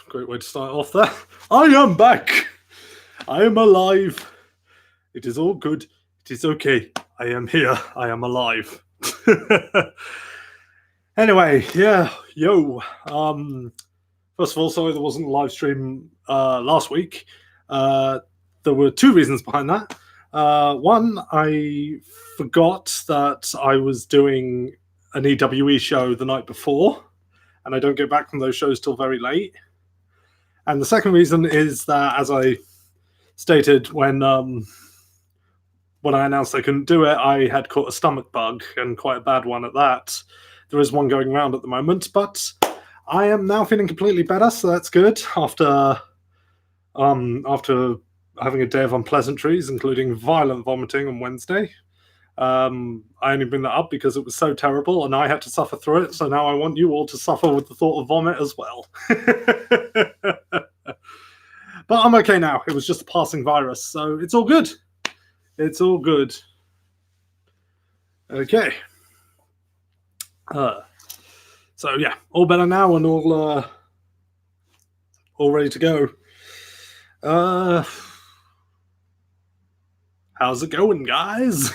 Great way to start off there. I am back. I am alive. It is all good. It is okay. I am here. I am alive. Anyway, yeah, yo. First of all, sorry there wasn't a live stream last week. There were two reasons behind that. One, I forgot that I was doing an EWE show the night before, and I don't get back from those shows till very late. And the second reason is that, as I stated when I announced I couldn't do it, I had caught a stomach bug, and quite a bad one at that. There is one going around at the moment, but I am now feeling completely better, so that's good. After having a day of unpleasantries, including violent vomiting on Wednesday. I only bring that up because it was so terrible and I had to suffer through it, so now I want you all to suffer with the thought of vomit as well. But I'm okay now. It was just a passing virus, so it's all good. It's all good. Okay. So yeah, all better now and all ready to go. How's it going, guys?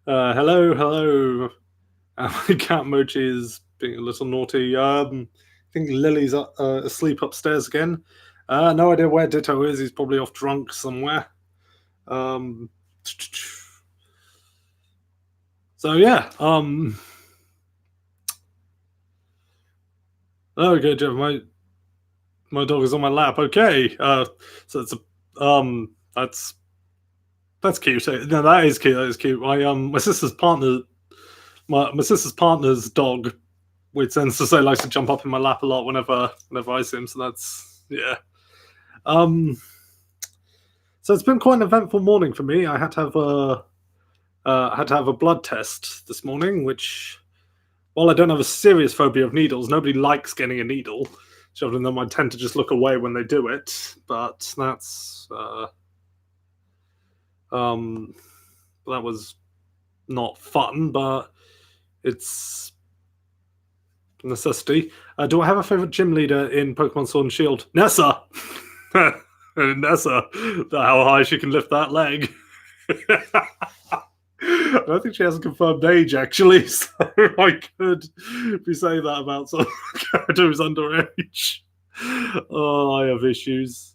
Hello. My cat Mochi is being a little naughty. I think Lily's asleep upstairs again. No idea where Ditto is. He's probably off drunk somewhere. So yeah. Okay, Jeff. My dog is on my lap. Okay. So it's that's cute. No, that is cute. That is cute. My sister's partner's dog, which tends to say likes to jump up in my lap a lot whenever I see him. So that's yeah. So it's been quite an eventful morning for me. I had to have a blood test this morning, which, while I don't have a serious phobia of needles, nobody likes getting a needle. Shoved in them, I tend to just look away when they do it. But that's that was not fun, but it's a necessity. Do I have a favorite gym leader in Pokemon Sword and Shield? Nessa! Nessa! How high she can lift that leg. I don't think she has a confirmed age, actually, so I could be saying that about some character who's underage. Oh, I have issues.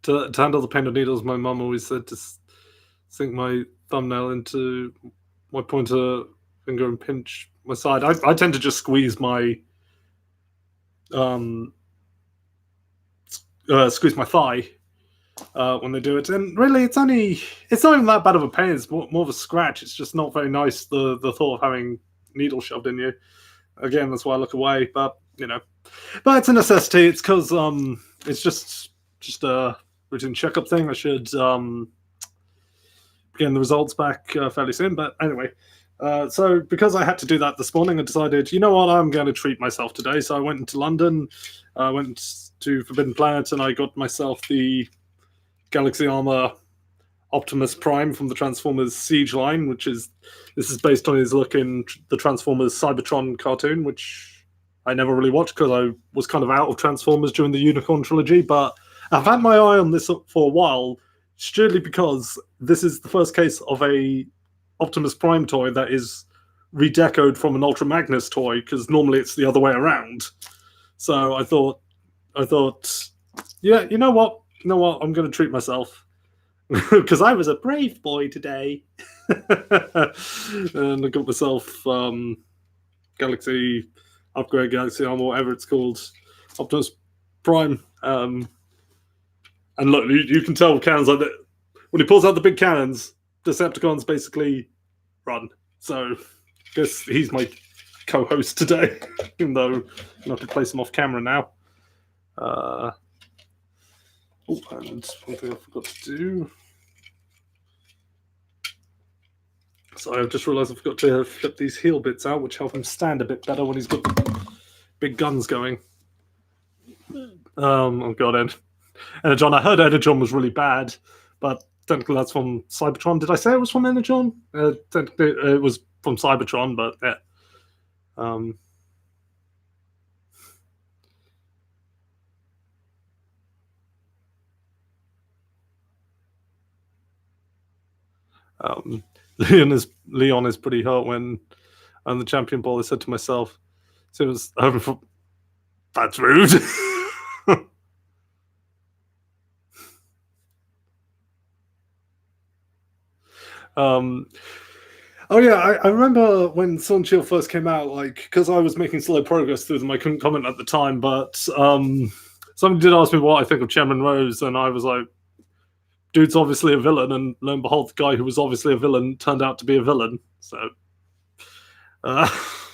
To handle the pain of needles, my mum always said to sink my thumbnail into my pointer finger and pinch my side. I tend to just squeeze my squeeze my thigh when they do it, and really it's not even that bad of a pain. It's more of a scratch. It's just not very nice, the thought of having needles shoved in you. Again, that's why I look away, but but it's a necessity. It's because it's just a routine checkup thing. I should getting the results back fairly soon, but anyway. So because I had to do that this morning, I decided, you know what, I'm going to treat myself today. So I went into London, went to Forbidden Planet, and I got myself the Galaxy Armor Optimus Prime from the Transformers Siege line, this is based on his look in the Transformers Cybertron cartoon, which I never really watched because I was kind of out of Transformers during the Unicorn trilogy, but I've had my eye on this for a while, strictly because this is the first case of a Optimus Prime toy that is redecoed from an Ultra Magnus toy, because normally it's the other way around. So I thought, yeah, you know what, I'm going to treat myself because I was a brave boy today, and I got myself Galaxy Armor, whatever it's called, Optimus Prime. And look, you can tell cannons like that when he pulls out the big cannons. Decepticons basically run. So I guess he's my co-host today, even though I'm going to have to place him off camera now. And one thing I forgot to do. So I've just realised I forgot to flip these heel bits out, which help him stand a bit better when he's got big guns going. Oh god, Energon. I heard Energon was really bad, but technically that's from Cybertron. Did I say it was from Energon? Technically it was from Cybertron, but yeah. Leon is pretty hurt when I'm the champion ball. I said to myself, so it was that's rude. Oh yeah, I remember when Sword and Shield first came out, like, because I was making slow progress through them, I couldn't comment at the time, but somebody did ask me what I think of Chairman Rose, and I was like, dude's obviously a villain, and lo and behold, the guy who was obviously a villain turned out to be a villain. So, if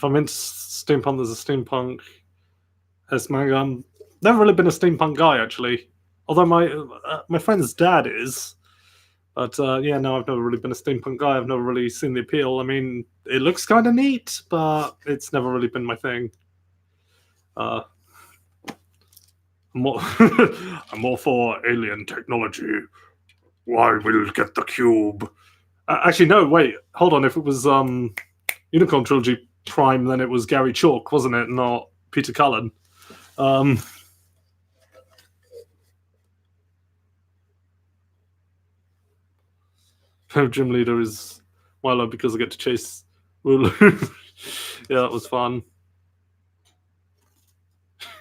I'm into steampunk, there's a steampunk S-manga. I'm never really been a steampunk guy, actually. Although my friend's dad is. But yeah, no, I've never really been a steampunk guy. I've never really seen the appeal. I mean, it looks kind of neat, but it's never really been my thing. I'm more, I'm more for alien technology. Why we'll get the cube? Actually, no, wait, hold on. If it was Unicorn Trilogy Prime, then it was Gary Chalk, wasn't it? Not Peter Cullen. Gym leader is Milo because I get to chase Wooloo. Yeah, that was fun.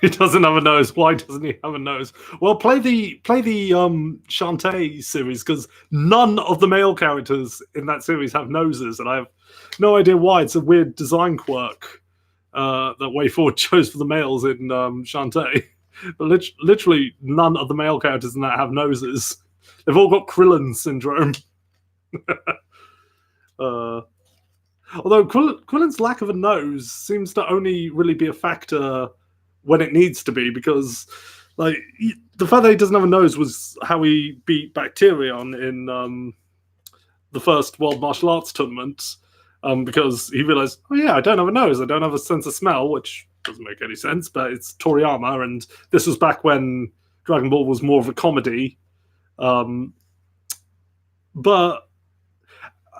He doesn't have a nose. Why doesn't he have a nose? Well, play the Shantae series, because none of the male characters in that series have noses, and I have no idea why. It's a weird design quirk that WayForward chose for the males in Shantae. But literally none of the male characters in that have noses. They've all got Krillin syndrome. Although Krillin's lack of a nose seems to only really be a factor when it needs to be, because like the fact that he doesn't have a nose was how he beat Bacterion in the first World Martial Arts tournament, because he realized, oh yeah, I don't have a nose, I don't have a sense of smell, which doesn't make any sense, but it's Toriyama, and this was back when Dragon Ball was more of a comedy. But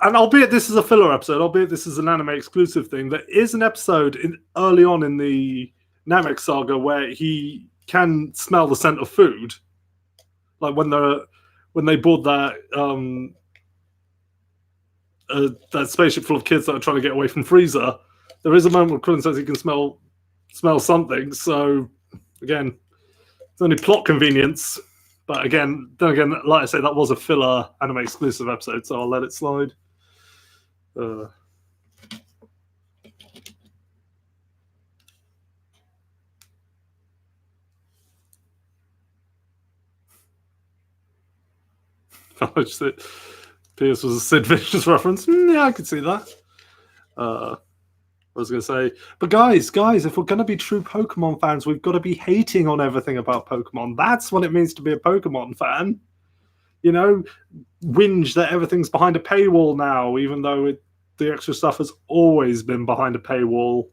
and albeit this is a filler episode, albeit this is an anime exclusive thing, there is an episode early on in the Namek saga where he can smell the scent of food, like when they board that that spaceship full of kids that are trying to get away from Frieza. There is a moment where Krillin says he can smell something. So again, it's only plot convenience. But then again, like I say, that was a filler anime exclusive episode, so I'll let it slide. Pierce was a Sid Vicious reference. Yeah, I could see that. I was going to say, but guys, if we're going to be true Pokemon fans, we've got to be hating on everything about Pokemon. That's what it means to be a Pokemon fan. You know, whinge that everything's behind a paywall now, even though the extra stuff has always been behind a paywall.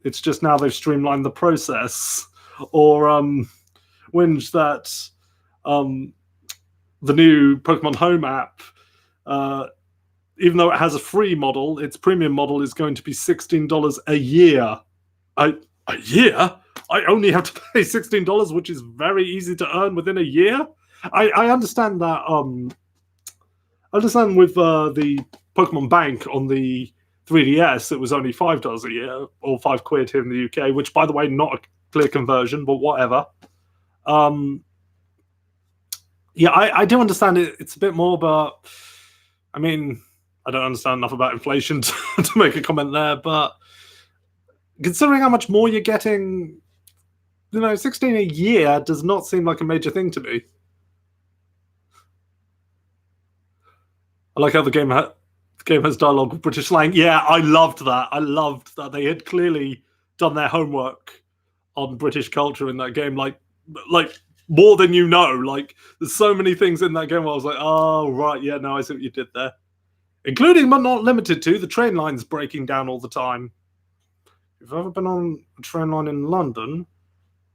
It's just now they've streamlined the process. Or whinge that the new Pokemon Home app, even though it has a free model, its premium model is going to be $16 a year. A year? I only have to pay $16, which is very easy to earn within a year. I understand that. I understand with the Pokemon Bank on the 3DS, it was only $5 a year, or £5 here in the UK, which, by the way, not a clear conversion, but whatever. Yeah, I do understand it. It's a bit more, but I mean, I don't understand enough about inflation to make a comment there. But considering how much more you're getting, 16 a year does not seem like a major thing to me. I like how the game has dialogue with British slang. Yeah, I loved that. I loved that they had clearly done their homework on British culture in that game. Like more than you know. Like, there's so many things in that game where I was like, oh, right, yeah, no, I see what you did there. Including, but not limited to, the train lines breaking down all the time. If you've ever been on a train line in London,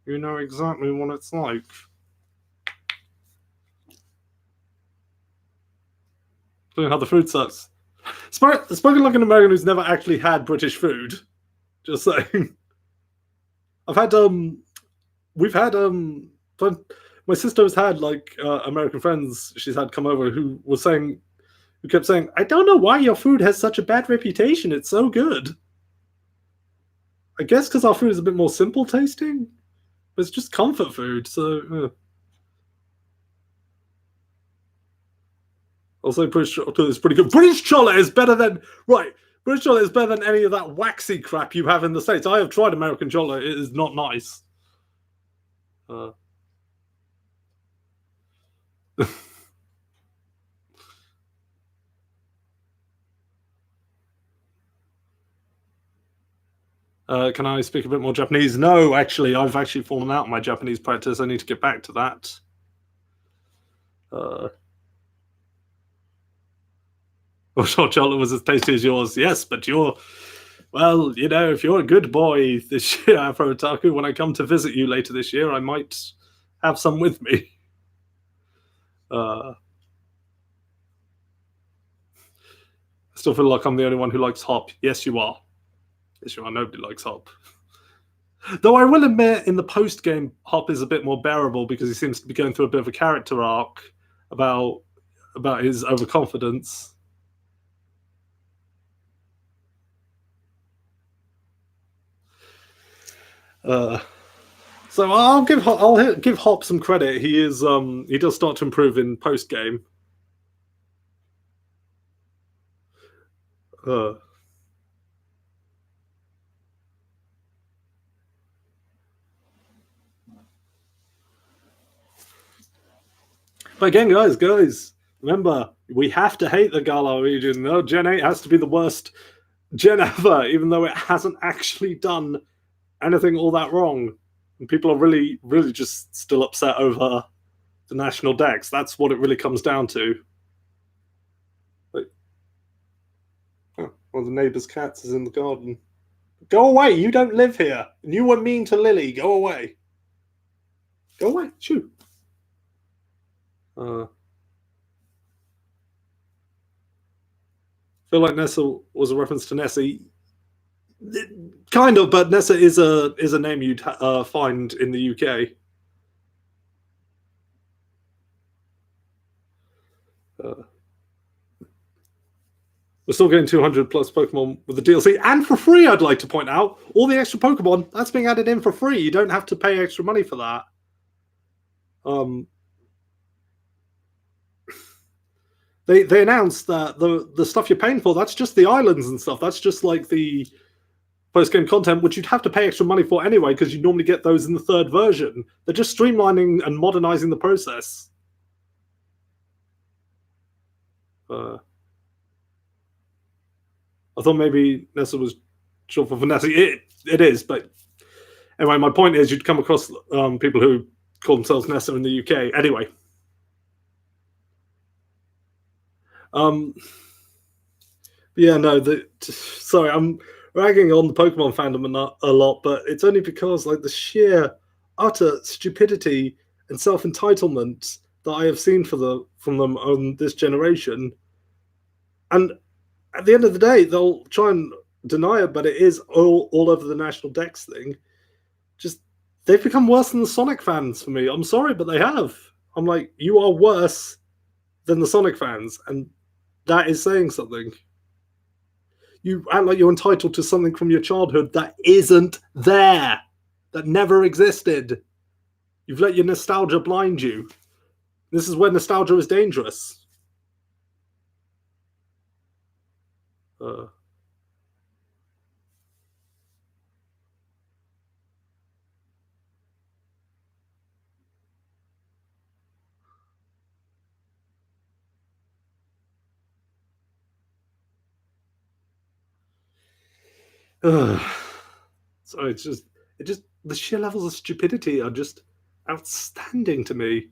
you know exactly what it's like. Showing how the food sucks. Spoken like an American who's never actually had British food. Just saying. I've had we've had my sister's had like American friends she's had come over who kept saying, I don't know why your food has such a bad reputation. It's so good. I guess because our food is a bit more simple tasting, but it's just comfort food. So also British chocolate is pretty good. British chocolate is better than British chocolate is better than any of that waxy crap you have in the States. I have tried American chocolate. It is not nice. Can I speak a bit more Japanese? No, actually, I've actually fallen out of my Japanese practice. I need to get back to that. Well, sure, chocolate was as tasty as yours. Yes, but well, if you're a good boy this year, Afro Otaku, when I come to visit you later this year, I might have some with me. I still feel like I'm the only one who likes hop. Yes, you are. Yes, you are. Nobody likes hop. Though I will admit, in the post-game, Hop is a bit more bearable because he seems to be going through a bit of a character arc about his overconfidence. So I'll give Hop some credit. He does start to improve in post-game. But again, guys, remember, we have to hate the Galar region. No, Gen 8 has to be the worst gen ever, even though it hasn't actually done anything all that wrong. And people are really, really just still upset over the national decks. That's what it really comes down to. One of the neighbour's cats is in the garden. Go away! You don't live here. And you were mean to Lily. Go away. Go away. Shoo. I feel like Nessa was a reference to Nessie. Kind of, but Nessa is a name you'd find in the UK. We're still getting 200 plus Pokemon with the DLC, and for free, I'd like to point out. All the extra Pokemon, that's being added in for free. You don't have to pay extra money for that. They announced that the stuff you're paying for, that's just the islands and stuff. That's just like the post-game content, which you'd have to pay extra money for anyway, because you normally get those in the third version. They're just streamlining and modernizing the process. I thought maybe Nessa was short for Vanessa. It is, but anyway, my point is you'd come across people who call themselves Nessa in the UK. Anyway. Yeah, no, sorry, I'm ragging on the Pokemon fandom a lot, but it's only because like the sheer utter stupidity and self-entitlement that I have seen from them on this generation. And at the end of the day, they'll try and deny it, but it is all over the national dex thing. Just they've become worse than the Sonic fans for me. I'm sorry, but they have. I'm like, you are worse than the Sonic fans, and that is saying something. You act like you're entitled to something from your childhood that isn't there, that never existed. You've let your nostalgia blind you. This is where nostalgia is dangerous. So it just the sheer levels of stupidity are just outstanding to me.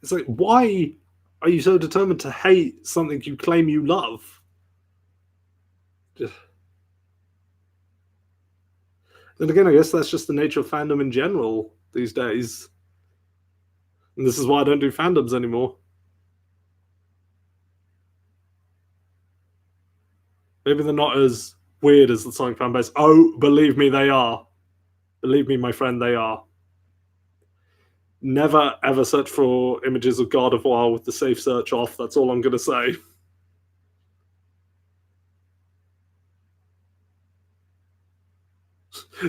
It's like, why are you so determined to hate something you claim you love? Then again, I guess that's just the nature of fandom in general these days. And this is why I don't do fandoms anymore. Maybe they're not as weird as the Sonic fan base. Oh, believe me, they are. Believe me, my friend, they are. Never ever search for images of God of War with the safe search off. That's all I'm going to say.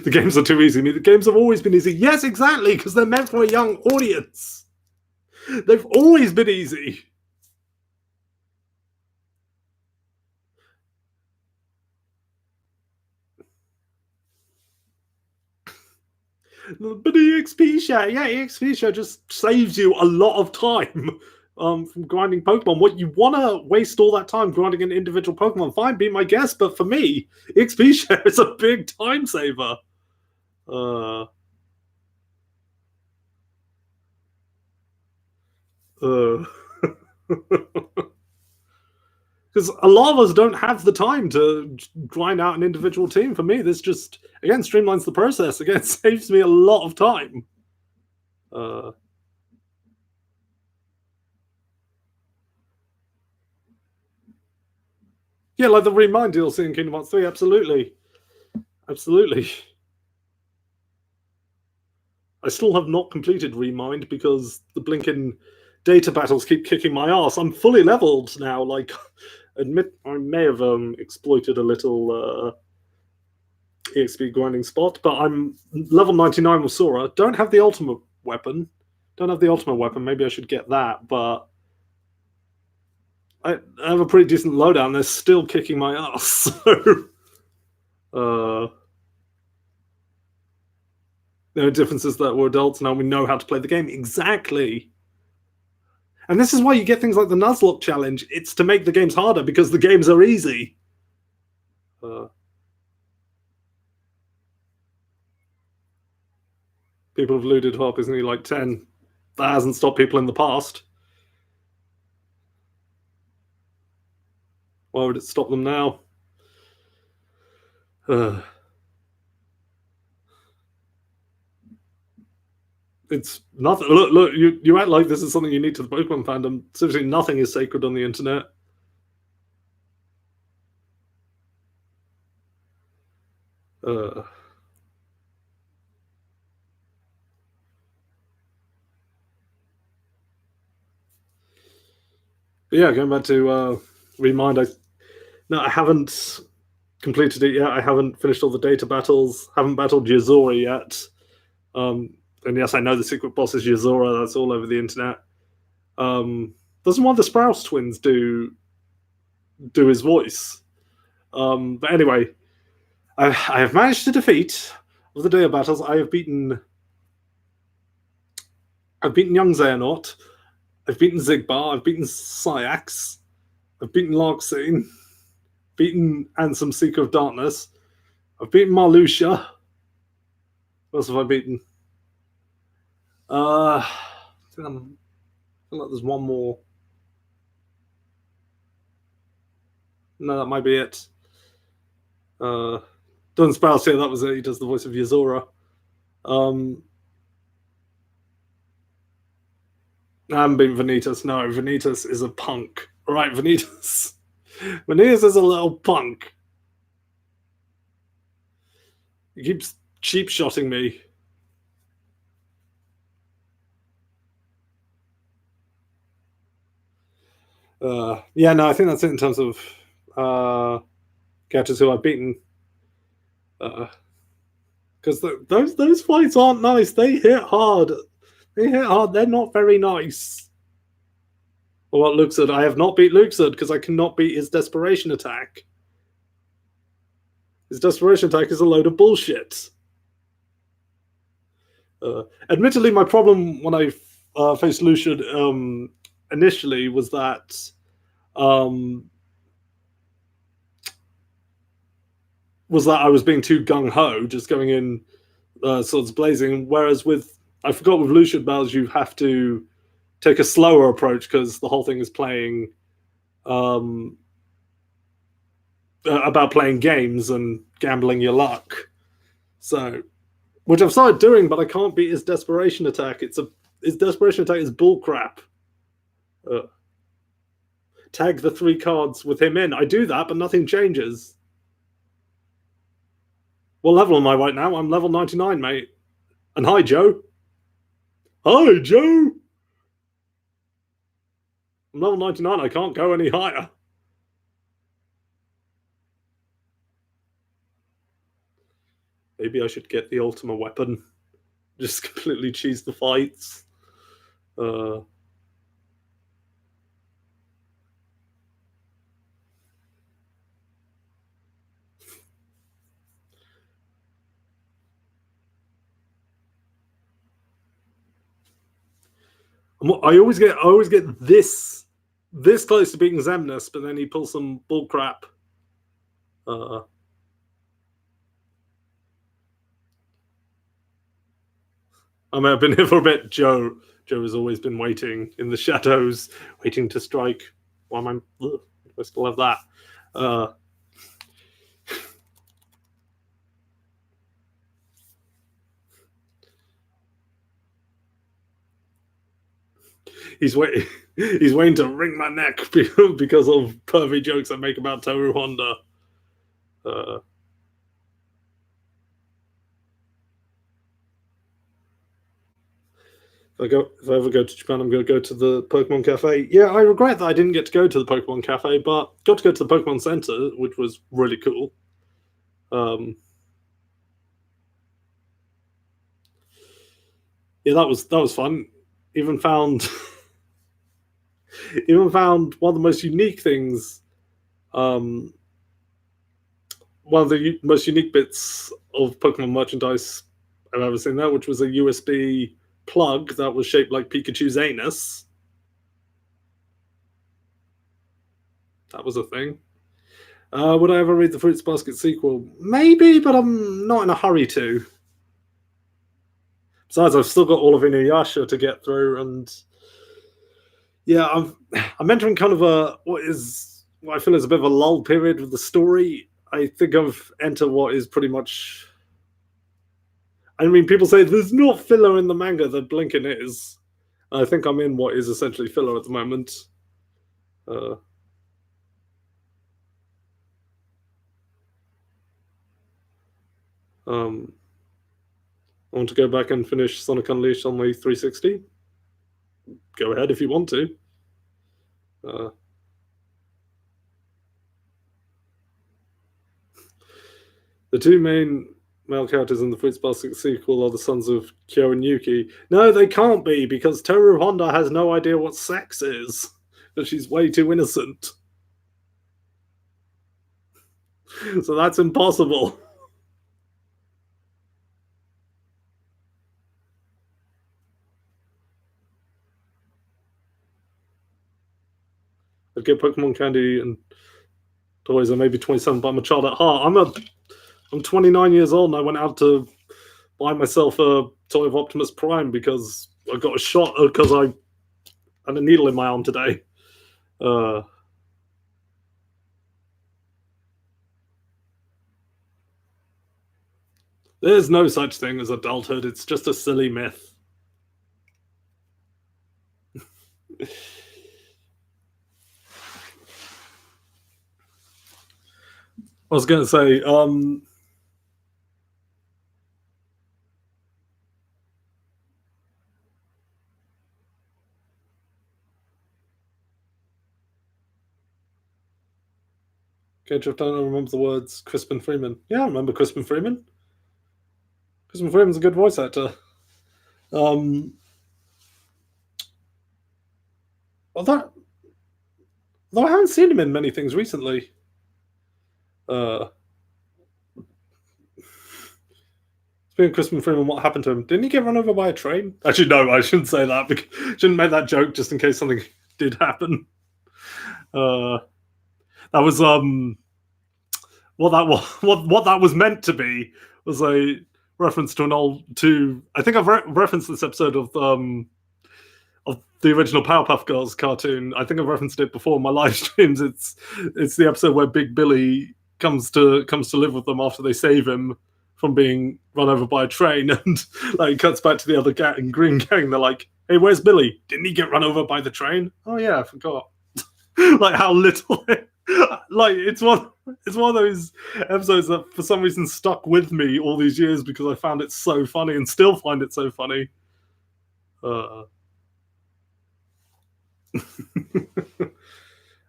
The games are too easy. I mean, the games have always been easy. Yes, exactly, because they're meant for a young audience. They've always been easy. But the EXP share, yeah, EXP share just saves you a lot of time from grinding Pokemon. What you want to waste all that time grinding an individual Pokemon, fine, be my guest. But for me, EXP share is a big time saver. Because a lot of us don't have the time to grind out an individual team. For me, this just, again, streamlines the process. Again, saves me a lot of time. Yeah, like the Remind DLC in Kingdom Hearts 3, absolutely. Absolutely. I still have not completed Remind because the blinking data battles keep kicking my ass. I'm fully leveled now. Like, admit I may have exploited a little EXP grinding spot, but I'm level 99 with Sora. Don't have the ultimate weapon. Maybe I should get that, but I have a pretty decent loadout. They're still kicking my ass. So, there are differences that we're adults now. We know how to play the game exactly. And this is why you get things like the Nuzlocke challenge. It's to make the games harder because the games are easy. People have looted Hop, isn't he? Like 10. That hasn't stopped people in the past. Why would it stop them now? It's nothing. Look, you act like this is something unique to the Pokemon fandom. Seriously, nothing is sacred on the internet. Yeah, going back to Remind, I haven't completed it yet. I haven't finished all the data battles. Haven't battled Yazora yet. And yes, I know the secret boss is Yazora. That's all over the internet. Doesn't one of the Sprouse twins do his voice? But anyway, I have managed to defeat of the data battles. I've beaten young Xehanort. I've beaten Zigbar. I've beaten Syax. I've beaten Larxene. Beaten Ansem, Seeker of Darkness. I've beaten Marluxia. What else have I beaten? I feel like there's one more. No, that might be it. Don Sprouse, yeah, that was it. He does the voice of Yazora. I haven't been Vanitas. No, Vanitas is a punk. Right, Vanitas. Vanitas is a little punk. He keeps cheap shotting me. Yeah, no, I think that's it in terms of characters who I've beaten. Because those fights aren't nice. They hit hard. They're not very nice. Well, what Luxord? I have not beat Luxord because I cannot beat his desperation attack. His desperation attack is a load of bullshit. Admittedly, my problem when I faced Lucian initially was that I was being too gung ho, just going in swords blazing. Whereas I forgot with Lucian battles, you have to take a slower approach because the whole thing is playing about playing games and gambling your luck. So, which I've started doing, but I can't beat his desperation attack. It's his desperation attack is bullcrap. Tag the 3 cards with him in. I do that, but nothing changes. What level am I right now? I'm level 99, mate. And hi, Joe. Hi, Joe. I'm level 99. I can't go any higher. Maybe I should get the Ultima weapon. Just completely cheese the fights. I always get this close to beating Xemnas, but then he pulls some bullcrap. I may have been here for a bit. Joe has always been waiting in the shadows, waiting to strike. Why am I still have that? He's waiting to wring my neck because of pervy jokes I make about Toru Honda. If I ever go to Japan, I'm going to go to the Pokemon Cafe. Yeah, I regret that I didn't get to go to the Pokemon Cafe, but got to go to the Pokemon Center, which was really cool. Yeah, that was fun. Even found one of the most unique things. One of the most unique bits of Pokemon merchandise I've ever seen there, which was a USB plug that was shaped like Pikachu's anus. That was a thing. Would I ever read the Fruits Basket sequel? Maybe, but I'm not in a hurry to. Besides, I've still got all of Inuyasha to get through, and yeah, I'm entering kind of what I feel is a bit of a lull period with the story. I think I've entered what is pretty much. I mean, people say there's no filler in the manga that Blinken is. I think I'm in what is essentially filler at the moment. I want to go back and finish Sonic Unleashed on my 360. Go ahead if you want to. The 2 main male characters in the Fruits Basket sequel are the sons of Kyo and Yuki. No, they can't be, because Toru Honda has no idea what sex is. But she's way too innocent. So that's impossible. I'd get Pokemon candy and toys. I may be 27, but I'm a child at heart. I'm 29 years old, and I went out to buy myself a toy of Optimus Prime because I got a shot because I had a needle in my arm today. There's no such thing as adulthood. It's just a silly myth. I was going to say, KHF don't remember the words Crispin Freeman. Yeah, I remember Crispin Freeman. Crispin Freeman's a good voice actor. Although I haven't seen him in many things recently. Speaking of Crispin Freeman, what happened to him? Didn't he get run over by a train? Actually, no, I shouldn't say that. Shouldn't make that joke just in case something did happen. That was what that was meant to be was a reference to I think I've referenced this episode of the original Powerpuff Girls cartoon. I think I've referenced it before in my live streams. It's the episode where Big Billy comes to live with them after they save him from being run over by a train, and like cuts back to the other gang, Green Gang. They're like, Hey, where's Billy? Didn't he get run over by the train? Oh yeah, I forgot. Like how little. Like it's one of those episodes that for some reason stuck with me all these years because I found it so funny and still find it so funny. Uh, I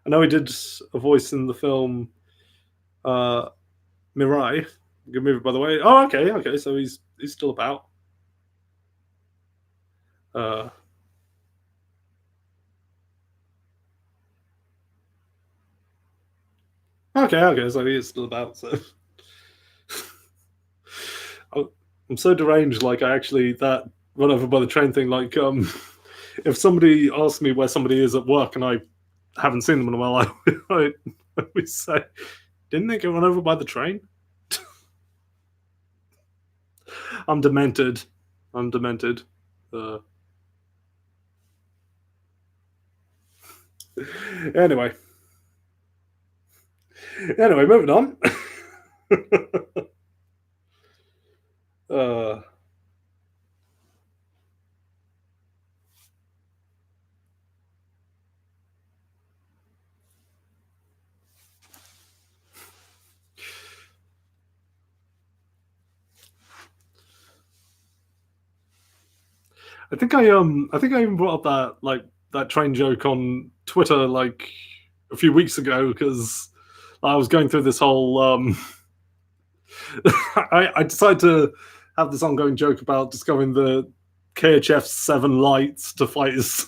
know he did a voice in the film Mirai. Good movie, by the way. Oh, okay. So he's still about. Uh, okay. So he is still about. So I'm so deranged. Like I actually that run over by the train thing. Like if somebody asks me where somebody is at work and I haven't seen them in a while, I always say, "Didn't they get run over by the train?" I'm demented. I'm demented. Uh, anyway, moving on. uh, I think I even brought up that train joke on Twitter like a few weeks ago because I was going through this whole. I decided to have this ongoing joke about discovering the KHF 7 lights to fight his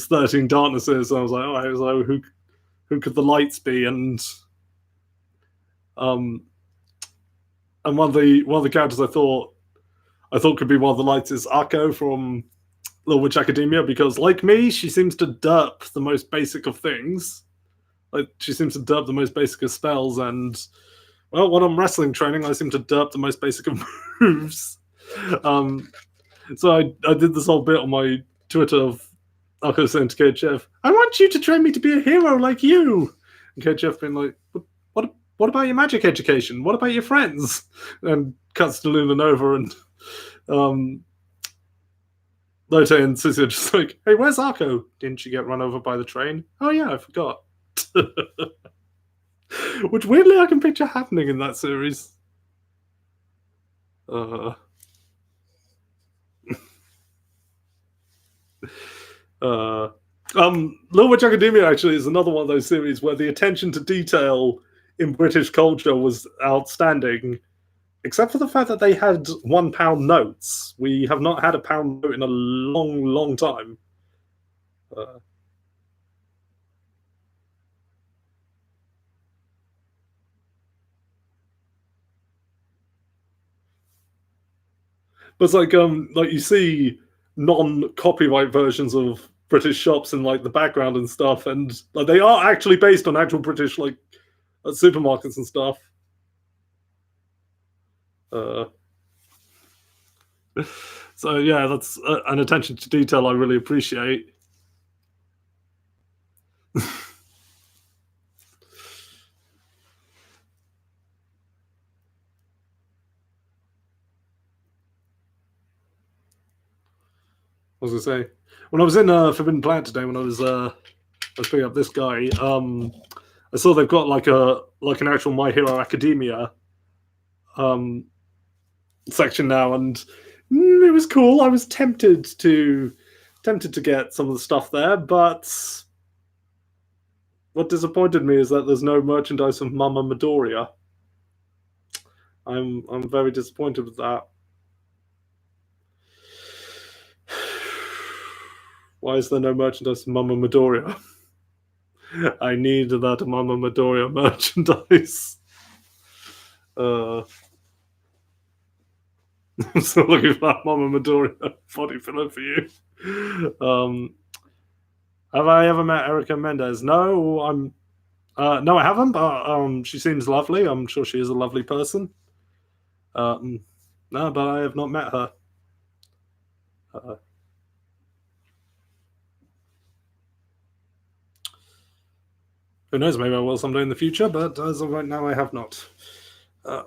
13 darknesses. And I was like, all right, so who could the lights be? Um, and one of the characters I thought could be one of the lights is Akko from Little Witch Academia because, like me, she seems to derp the most basic of things. Like she seems to derp the most basic of spells, and well, when I'm wrestling training, I seem to derp the most basic of moves. Um, so I did this whole bit on my Twitter of Akko saying to KHF, "I want you to train me to be a hero like you." And KHF being like, "What about your magic education? What about your friends?" And cuts to Luna Nova and um, Lotte and Sissy are just like, "Hey, where's Akko? Didn't you get run over by the train?" Oh yeah, I forgot. Which weirdly I can picture happening in that series. Uh, uh, Little Witch Academia actually is another one of those series where the attention to detail in British culture was outstanding, except for the fact that they had £1 notes. We have not had a pound note in a long time. Uh, but it's like you see non-copyright versions of British shops in like the background and stuff, and like they are actually based on actual British like supermarkets and stuff. Uh, so yeah, that's an attention to detail I really appreciate. I was gonna say when I was in Forbidden Planet today, when I was picking up this guy, I saw they've got like an actual My Hero Academia um, section now, and it was cool. I was tempted to get some of the stuff there, but what disappointed me is that there's no merchandise of Mama Midoriya. I'm very disappointed with that. Why is there no merchandise of Mama Midoriya? I need that Mama Midoriya merchandise. I'm still looking for that Mama Midoriya body filler for you. Have I ever met Erica Mendez? No, no, I haven't. But she seems lovely. I'm sure she is a lovely person. No, but I have not met her. Who knows? Maybe I will someday in the future. But as of right now, I have not. I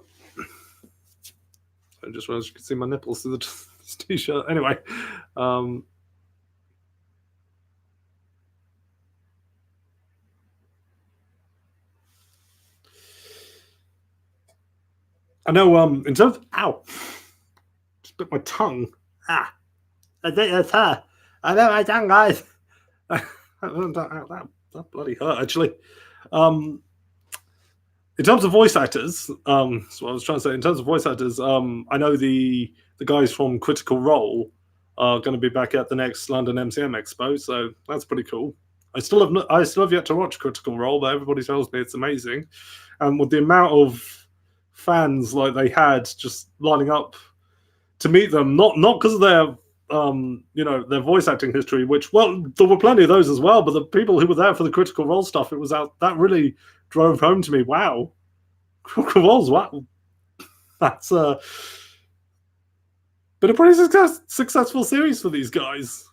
just realized you could see my nipples through the his t-shirt. Anyway, um, I know. In terms of, ow, just bit my tongue. Ah, I think that's her. I know my tongue, guys. that bloody hurt, actually. Um, in terms of voice actors, that's what I was trying to say. In terms of voice actors, I know the guys from Critical Role are going to be back at the next London MCM Expo, so that's pretty cool. I still have yet to watch Critical Role, but everybody tells me it's amazing. And with the amount of fans like they had just lining up to meet them, not because of their their voice acting history, which, well, there were plenty of those as well, but the people who were there for the Critical Role stuff, it was out that really drove home to me. Wow, Critical Role's, wow, that's been a pretty successful series for these guys.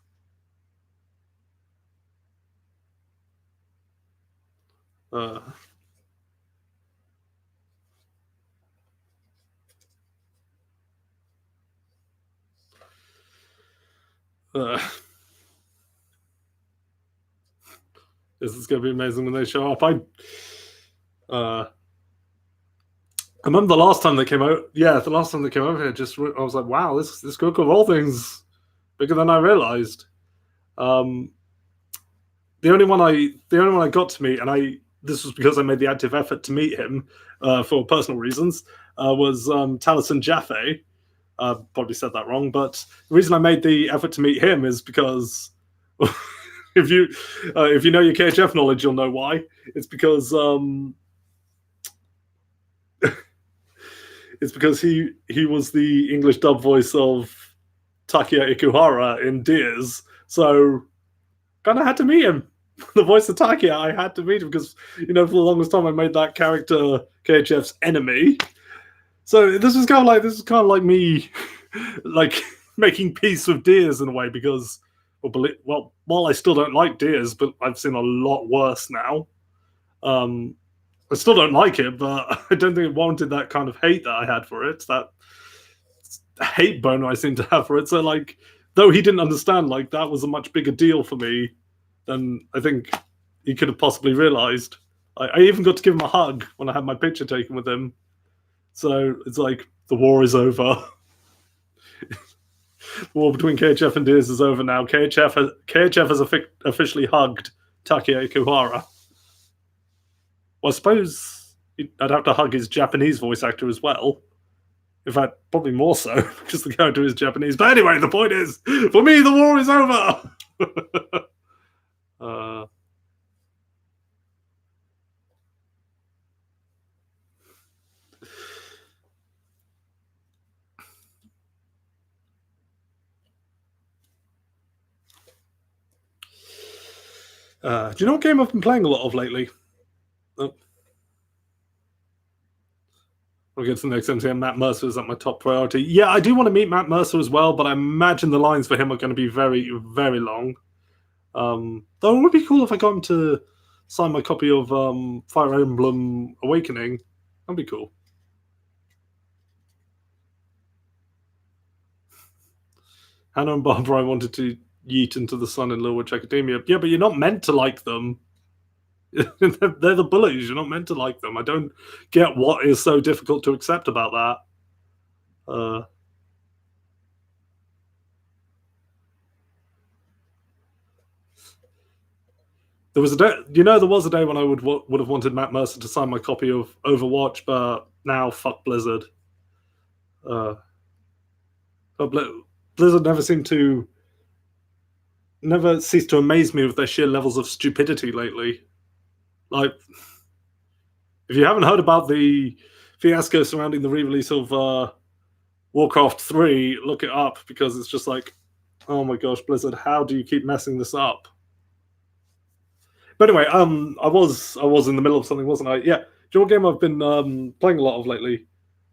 Uh, uh, this is going to be amazing when they show up. I remember the last time they came out. Yeah, the last time they came over here, I was like, wow, this Critical Role thing's bigger than I realized. The only one I got to meet, and this was because I made the active effort to meet him for personal reasons, was Taliesin Jaffe. Probably said that wrong, but the reason I made the effort to meet him is because if you know your KHF knowledge, you'll know why. It's because he was the English dub voice of Takia Ikuhara in Deers, so kind of had to meet him. The voice of Takia, I had to meet him because, for the longest time I made that character KHF's enemy. So this is kind of like me, like making peace with Deers in a way, because, well, while I still don't like Deers, but I've seen a lot worse now. I still don't like it, but I don't think it warranted that kind of hate that I had for it. That hate boner I seem to have for it. So, like, though he didn't understand, like, that was a much bigger deal for me than I think he could have possibly realized. I even got to give him a hug when I had my picture taken with him. So it's like, the war is over. The war between KHF and Deers is over now. KHF has officially hugged Takia Ikuhara. Well, I suppose I'd have to hug his Japanese voice actor as well. In fact, probably more so, because the character is Japanese. But anyway, the point is, for me, the war is over! Do you know what game I've been playing a lot of lately? Oh. We'll get to the next MCM. Matt Mercer is at my top priority. Yeah, I do want to meet Matt Mercer as well, but I imagine the lines for him are going to be very, very long. Though it would be cool if I got him to sign my copy of Fire Emblem Awakening. That'd be cool. Hannah and Barbara, I wanted to yeet into the sun in Little Witch Academia. Yeah, but you're not meant to like them. They're the bullies. You're not meant to like them. I don't get what is so difficult to accept about that. There was a day, there was a day when I would have wanted Matt Mercer to sign my copy of Overwatch, but now fuck Blizzard. Blizzard never ceased to amaze me with their sheer levels of stupidity lately. Like, if you haven't heard about the fiasco surrounding the re-release of Warcraft 3, look it up, because it's just like, oh my gosh, Blizzard, how do you keep messing this up? But anyway, I was in the middle of something, wasn't I? Yeah. Do you know what game I've been playing a lot of lately?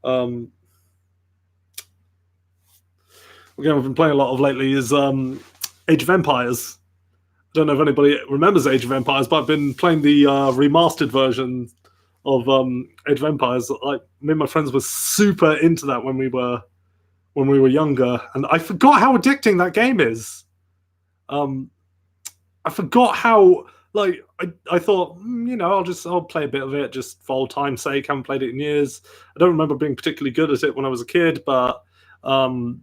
The game I've been playing a lot of lately is Age of Empires. I don't know if anybody remembers Age of Empires, but I've been playing the remastered version of Age of Empires. Like, me and my friends were super into that when we were when we were younger, and I forgot how addicting that game is. Um, I forgot how like I thought, I'll play a bit of it just for old time's sake. Haven't played it in years. I don't remember being particularly good at it when I was a kid, but um,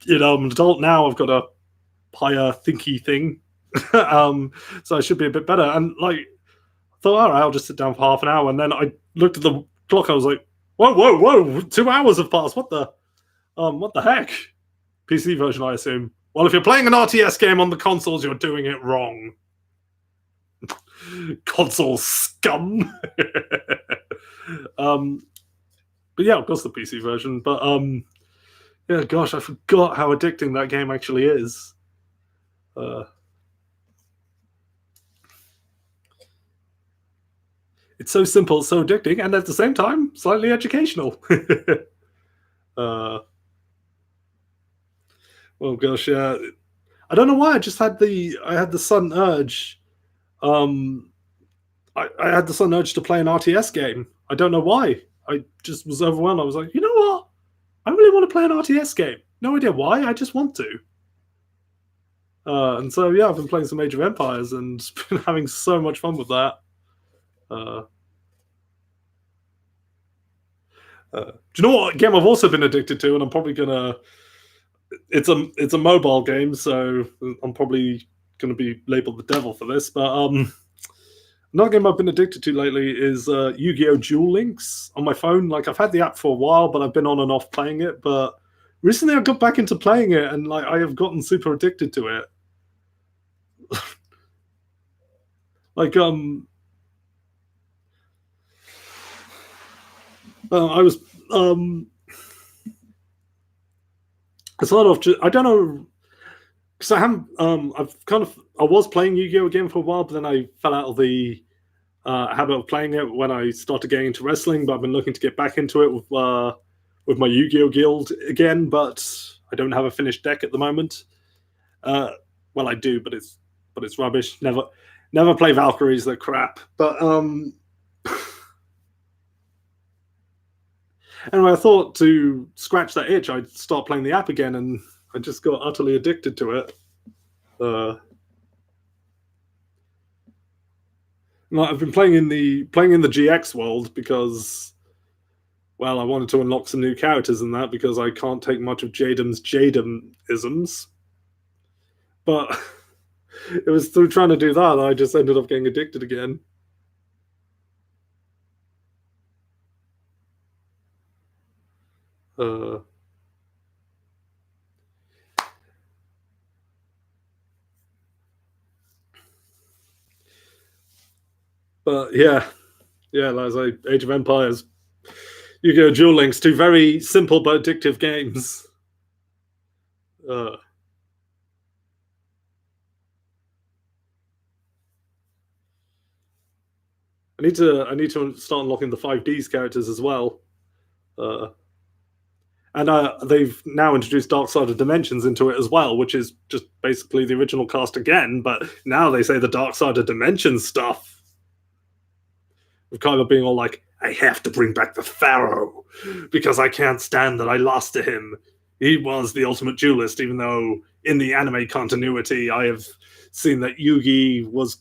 I'm an adult now. I've got a higher thinky thing, so I should be a bit better. And like, thought, all right, I'll just sit down for half an hour, and then I looked at the clock. I was like, whoa, whoa, whoa! 2 hours have passed. What the heck? PC version, I assume. Well, if you're playing an RTS game on the consoles, you're doing it wrong. Console scum. But yeah, of course the PC version. But yeah, gosh, I forgot how addicting that game actually is. It's so simple, so addicting, and at the same time, slightly educational. Oh gosh, yeah. I don't know why. I had the sudden urge. I had the sudden urge to play an RTS game. I don't know why. I just was overwhelmed. I was like, you know what? I really want to play an RTS game. No idea why. I just want to. And so yeah, I've been playing some Age of Empires and been having so much fun with that. Do you know what game I've also been addicted to, and I'm probably gonna. It's a mobile game, so I'm probably gonna be labeled the devil for this. But another game I've been addicted to lately is Yu-Gi-Oh! Duel Links on my phone. Like I've had the app for a while, but I've been on and off playing it. But recently I got back into playing it, and like I have gotten super addicted to it. Like I was it's a lot of I don't know because I haven't I was playing Yu-Gi-Oh again for a while, but then I fell out of the habit of playing it when I started getting into wrestling. But I've been looking to get back into it with my Yu-Gi-Oh guild again, but I don't have a finished deck at the moment. Well, I do, but it's rubbish. Never play Valkyries. They're crap. But anyway, I thought to scratch that itch, I'd start playing the app again, and I just got utterly addicted to it. I've been playing in the GX world because, well, I wanted to unlock some new characters in that because I can't take much of Jadam's Jadam-isms. But it was through trying to do that I just ended up getting addicted again. But yeah, like I say, Age of Empires, Yu-Gi-Oh! Duel Links, two very simple but addictive games. I need to start unlocking the 5Ds characters as well. And they've now introduced Dark Side of Dimensions into it as well, which is just basically the original cast again, but now they say the Dark Side of Dimensions stuff. With Kyber being all like, I have to bring back the Pharaoh because I can't stand that I lost to him. He was the ultimate duelist, even though in the anime continuity, I have seen that Yugi was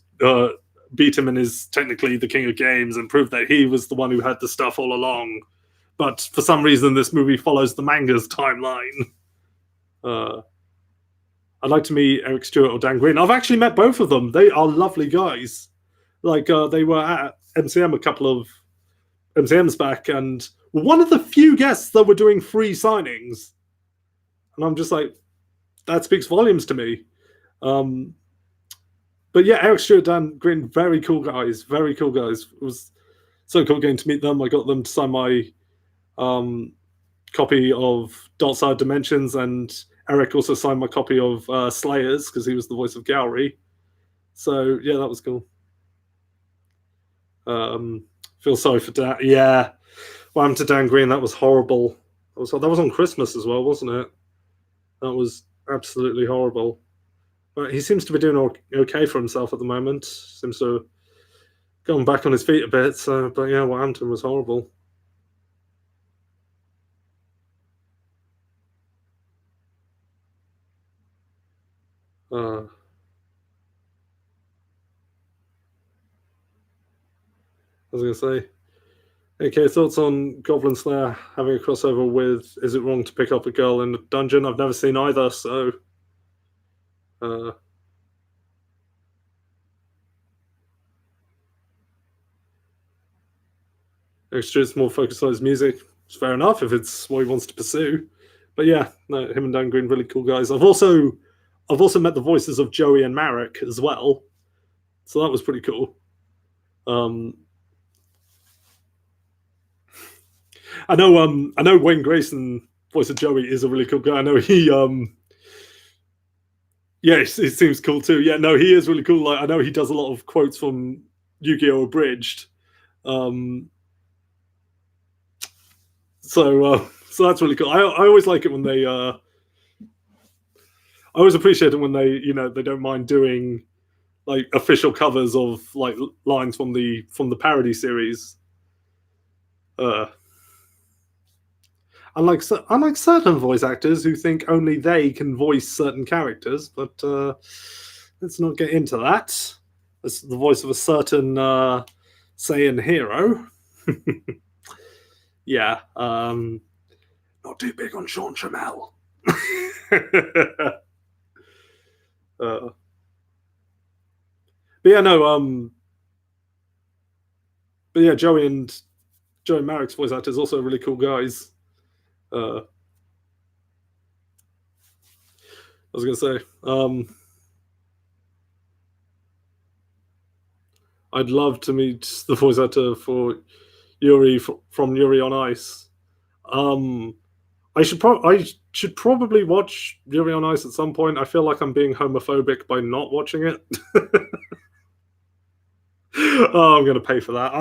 beat him and is technically the king of games and proved that he was the one who had the stuff all along. But for some reason, this movie follows the manga's timeline. I'd like to meet Eric Stewart or Dan Green. I've actually met both of them. They are lovely guys. Like they were at MCM a couple of MCMs back, and were one of the few guests that were doing free signings. And I'm just like, that speaks volumes to me. But yeah, Eric Stewart, Dan Green, very cool guys. Very cool guys. It was so cool getting to meet them. I got them to sign my copy of Dark Side Dimensions, and Eric also signed my copy of Slayers because he was the voice of Gowry. So yeah, that was cool. Feel sorry for Dan. Yeah, what happened to Dan Green? That was horrible. That was on Christmas as well, wasn't it? That was absolutely horrible. But he seems to be doing okay for himself at the moment. Seems to have gone back on his feet a bit. So, but yeah, what happened to him was horrible. Uh, I was going to say, okay, thoughts on Goblin Slayer having a crossover with Is It Wrong to Pick Up a Girl in a Dungeon? I've never seen either, so. Uh, it's just more focused on his music. It's fair enough if it's what he wants to pursue. But yeah, no, him and Dan Green, really cool guys. I've also met the voices of Joey and Marek as well, so that was pretty cool. I know Wayne Grayson, voice of Joey, is a really cool guy. I know yeah, it seems cool too. Yeah, no, he is really cool. Like, I know he does a lot of quotes from Yu-Gi-Oh! Abridged. Um, so that's really cool. I always like it when they. I always appreciate it when they don't mind doing like official covers of like lines from the parody series. Uh, unlike certain voice actors who think only they can voice certain characters, but let's not get into that. That's the voice of a certain Saiyan hero. Yeah, not too big on Sean Chamel. But yeah, no, but yeah, Joey Marek's voice actors also really cool guys. I was gonna say, I'd love to meet the voice actor for Yuri from Yuri on Ice. Um, I should probably watch Yuri on Ice at some point. I feel like I'm being homophobic by not watching it. Oh, I'm gonna pay for that.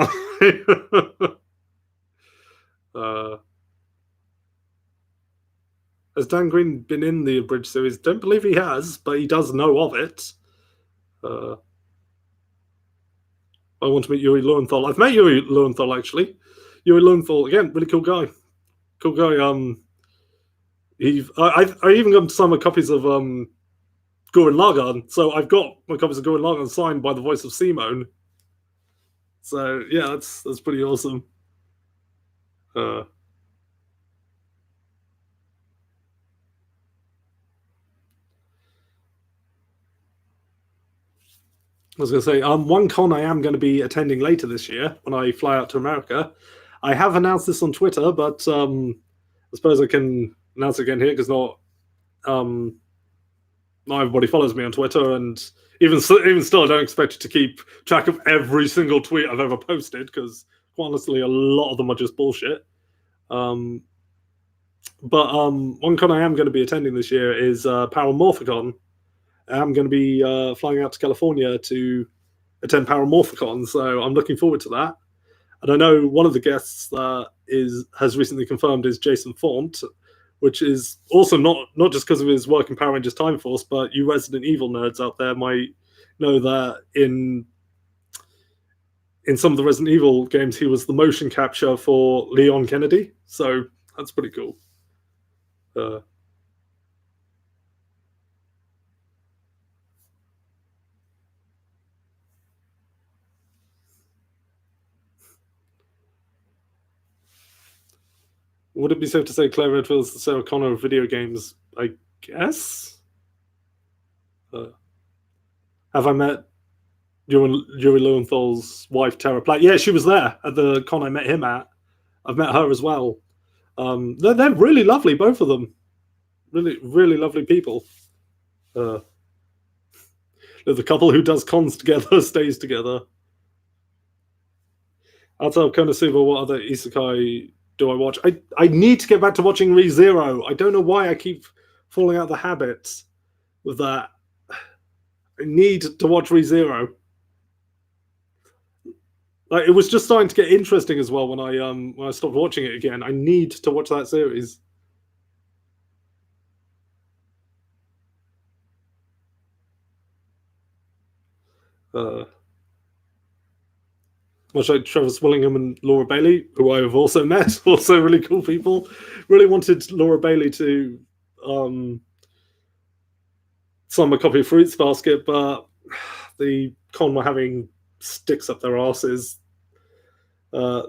uh, has Dan Green been in the Abridged series? Don't believe he has, but he does know of it. Uh, I want to meet Yuri Lowenthal. I've met Yuri Lowenthal actually. Yuri Lowenthal again, really cool guy. Cool guy. I even got some copies of Gurren Lagann, so I've got my copies of Gurren Lagann signed by the voice of Simone. So yeah, that's pretty awesome. I was going to say, one con I am going to be attending later this year when I fly out to America. I have announced this on Twitter, but I suppose I can announce it again here because um, not everybody follows me on Twitter, and even still, I don't expect you to keep track of every single tweet I've ever posted because, honestly, a lot of them are just bullshit. But one con I am going to be attending this year is Paramorphicon. I'm going to be flying out to California to attend Paramorphicon, so I'm looking forward to that. And I know one of the guests that has recently confirmed is Jason Font, which is also not just because of his work in Power Rangers Time Force, but you Resident Evil nerds out there might know that in some of the Resident Evil games, he was the motion capture for Leon Kennedy. So that's pretty cool. Would it be safe to say Claire Redfield's the Sarah Connor of video games? I guess. Have I met Yuri Lowenthal's wife, Tara Platt? Yeah, she was there at the con I met him at. I've met her as well. They're really lovely, both of them. Really, really lovely people. The couple who does cons together stays together. Outside of Konosuba, what other isekai do I watch? I need to get back to watching ReZero. I don't know why I keep falling out the habit with that. I need to watch ReZero. Like, it was just starting to get interesting as well when I stopped watching it again. I need to watch that series. Much like Travis Willingham and Laura Bailey, who I have also met, also really cool people. Really wanted Laura Bailey to sign my copy of Fruits Basket, but the con were having sticks up their asses uh,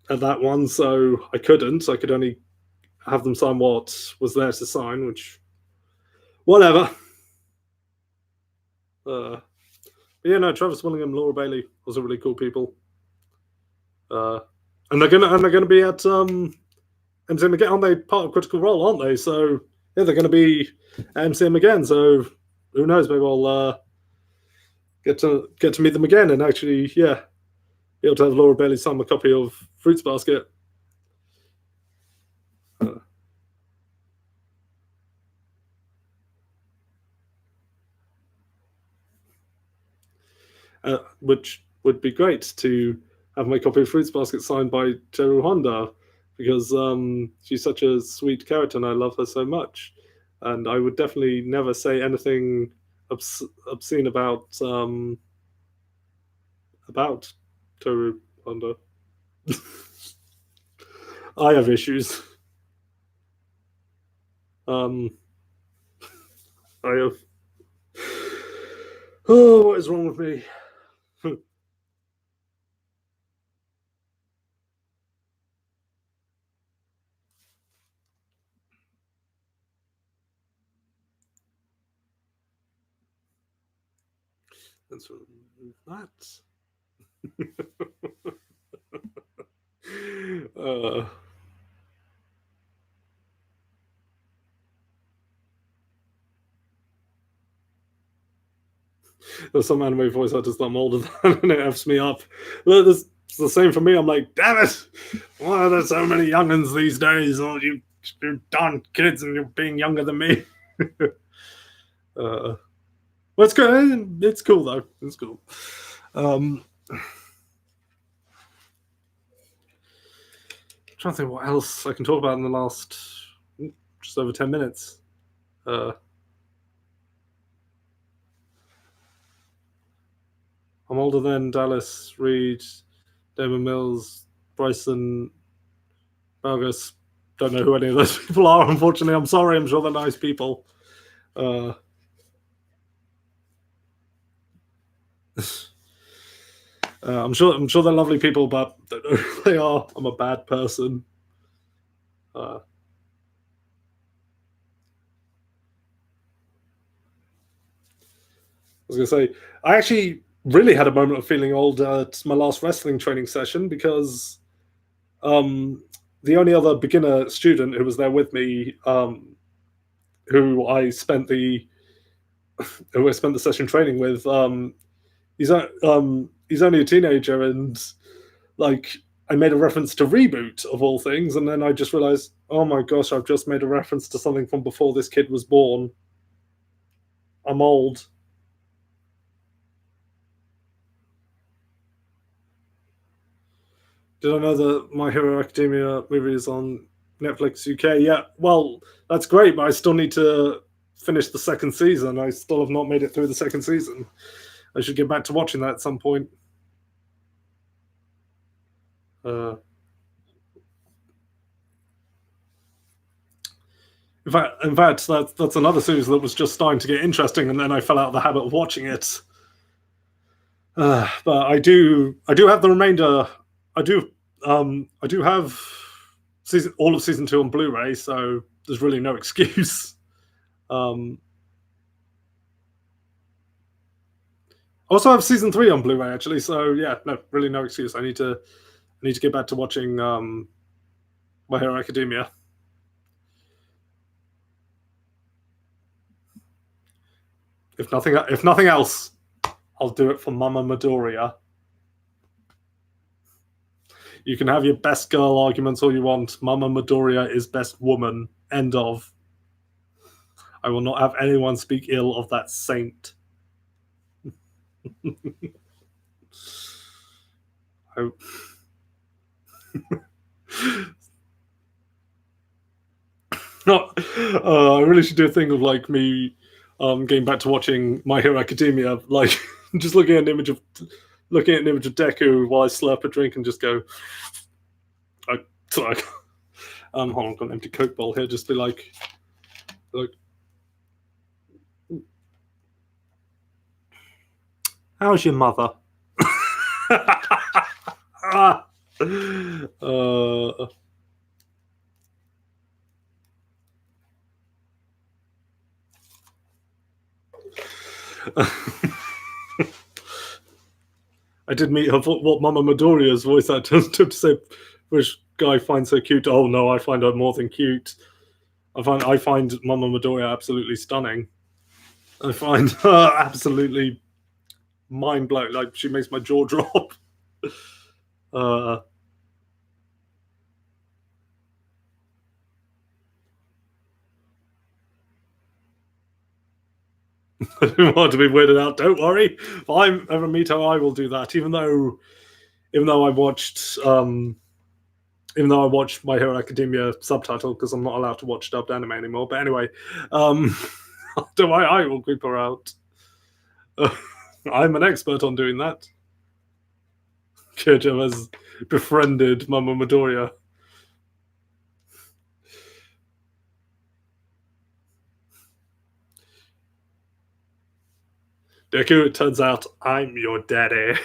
at that one, so I couldn't. I could only have them sign what was there to sign, which whatever. But yeah, no, Travis Willingham, Laura Bailey, those are really cool people. And they're gonna be at MCM again. Aren't they part of Critical Role? Aren't they? So yeah, they're gonna be at MCM again. So who knows? Maybe I'll get to meet them again and actually, yeah, be able to have Laura Bailey sign a copy of Fruits Basket. Which would be great to have my copy of Fruits Basket signed by Teru Honda, because she's such a sweet character and I love her so much. And I would definitely never say anything obscene about Teru Honda. I have issues. I have. Oh, what is wrong with me? That's that. There's some anime voice actors that I'm older than, and it F's me up. It's the same for me. I'm like, damn it! Why are there so many youngins these days? Oh, you're darn kids, and you're being younger than me. Well, it's good. It's cool though. It's cool. Trying to think what else I can talk about in the last just over 10 minutes. I'm older than Dallas, Reed, Damon Mills, Bryson, Vargas. Don't know who any of those people are, unfortunately. I'm sorry. I'm sure they're nice people. I'm sure they're lovely people, but don't know who they are. I'm a bad person. I was gonna say, I actually really had a moment of feeling old at my last wrestling training session, because the only other beginner student who was there with me, who I spent the session training with, he's only a teenager, and like I made a reference to Reboot of all things, and then I just realized, oh my gosh, I've just made a reference to something from before this kid was born. I'm old. Did I know that My Hero Academia movie is on Netflix UK? Yeah, well, that's great, but I still need to finish the second season. I still have not made it through the second season. I should get back to watching that at some point. In fact, that's another series that was just starting to get interesting, and then I fell out of the habit of watching it. But I do have the remainder. I do have all of season 2 on Blu-ray, so there's really no excuse. I also have season 3 on Blu-ray, actually. So yeah, no, really no excuse. I need to get back to watching My Hero Academia. If nothing else, I'll do it for Mama Midoriya. You can have your best girl arguments all you want. Mama Midoriya is best woman. End of. I will not have anyone speak ill of that saint. I... I really should do a thing of like me getting back to watching My Hero Academia, like just looking at an image of Deku while I slurp a drink and just go, hold on, got an empty Coke bowl here, just be like, How's your mother? Ah. I did meet her. What Mama Midoriya's voice actor to say, which guy finds her cute? Oh no, I find her more than cute. I find Mama Midoriya absolutely stunning. I find her absolutely mind blowing. Like she makes my jaw drop. Uh, I don't want to be weirded out. Don't worry. If I ever meet her, I will do that. Even though I watched My Hero Academia subtitle because I'm not allowed to watch dubbed anime anymore. But anyway, um, do I will creep her out. I'm an expert on doing that. KHF has befriended Mama Midoriya. Deku, it turns out I'm your daddy.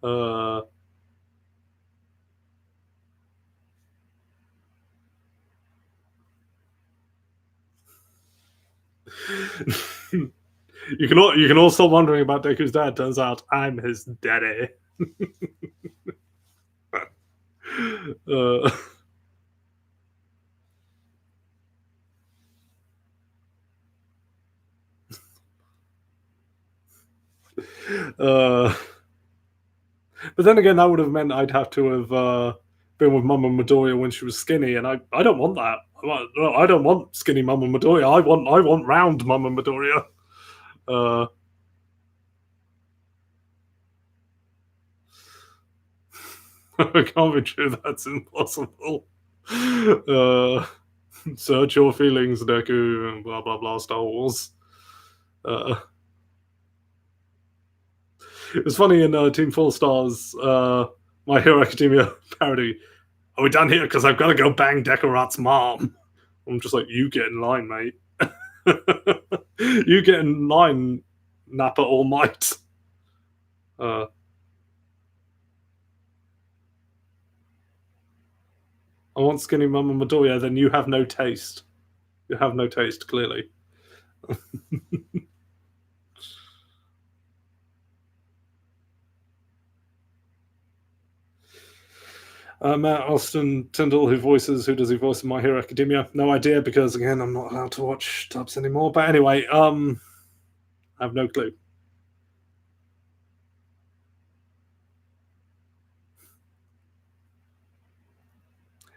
uh, you can all stop wondering about Deku's dad. Turns out I'm his daddy. uh, uh, but then again, that would have meant I'd have to have been with Mama Midoriya when she was skinny, and I don't want that. I don't want skinny Mama Midoriya. I want round Mama Midoriya. It can't be true. That's impossible. Search your feelings, Deku, and blah blah blah. Star Wars. Uh, it was funny in Team Four Stars, My Hero Academia parody. Are we done here? Because I've got to go bang Dekorat's mom. I'm just like, you get in line, mate. You get in line, Nappa All Might. I want skinny Mama Midoriya, then you have no taste. You have no taste, clearly. Matt Austin Tyndall, who does he voice in My Hero Academia? No idea because again, I'm not allowed to watch dubs anymore. But anyway, I have no clue.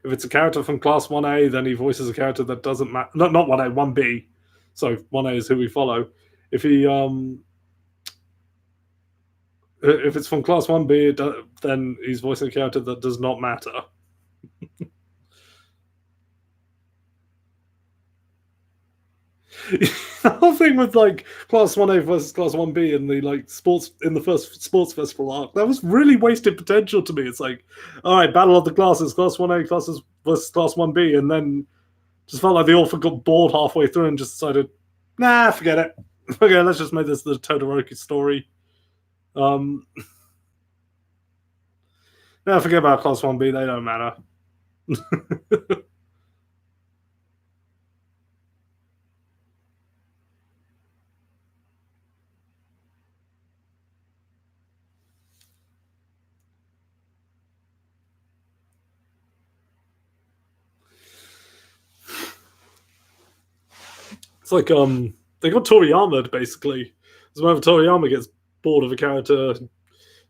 If it's a character from Class 1A, then he voices a character that doesn't matter. Not 1A, 1B. So 1A is who we follow. If it's from Class 1B, then he's voicing a character that does not matter. The whole thing with like Class 1A versus Class 1B in the like sports in the first sports festival arc, that was really wasted potential to me. It's like, all right, battle of the classes, Class 1A classes versus Class 1B, and then just felt like they all got bored halfway through and just decided, nah, forget it. Okay, let's just make this the Todoroki story. Now forget about Class 1B, they don't matter. It's like they got Toriyama basically. So whenever Toriyama gets bored of a character,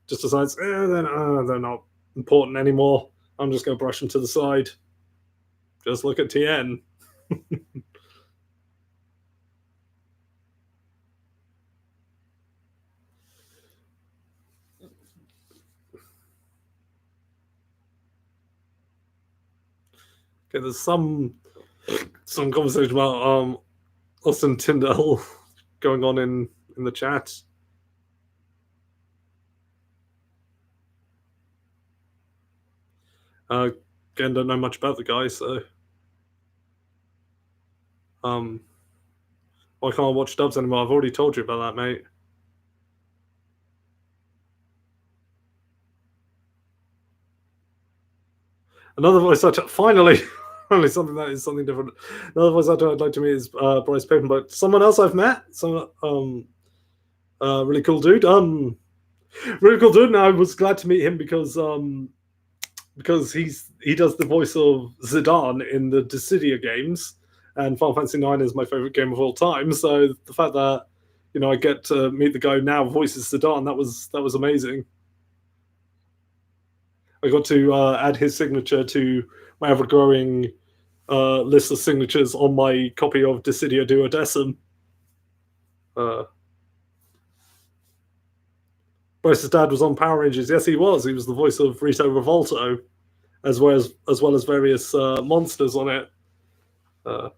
just decides, they're not important anymore. I'm just gonna brush them to the side. Just look at TN. Okay, there's some conversation about Austin Tyndall going on in the chat. Again, don't know much about the guy, so I can't watch dubs anymore. I've already told you about that, mate. Another voice actor, finally, finally something that is something different. Another voice actor I'd like to meet is Bryce Papenbrook. Someone else I've met, some really cool dude. Really cool dude, and I was glad to meet him because he does the voice of Zidane in the Dissidia games, and Final Fantasy IX is my favorite game of all time. So the fact that I get to meet the guy now voices Zidane, that was amazing. I got to add his signature to my ever-growing list of signatures on my copy of Dissidia Duodecim. Uh, Bryce's dad was on Power Rangers. Yes, he was. He was the voice of Rito Revolto, as well as various monsters on it. Uh,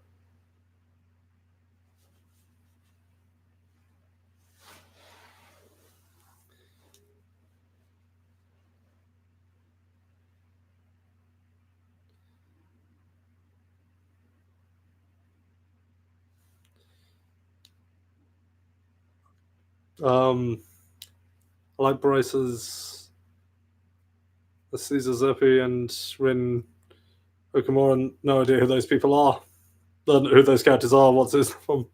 I like Bryce's Caesar Zeppi and Rin Okamura. No idea who those people are. Don't know who those characters are. What's this from?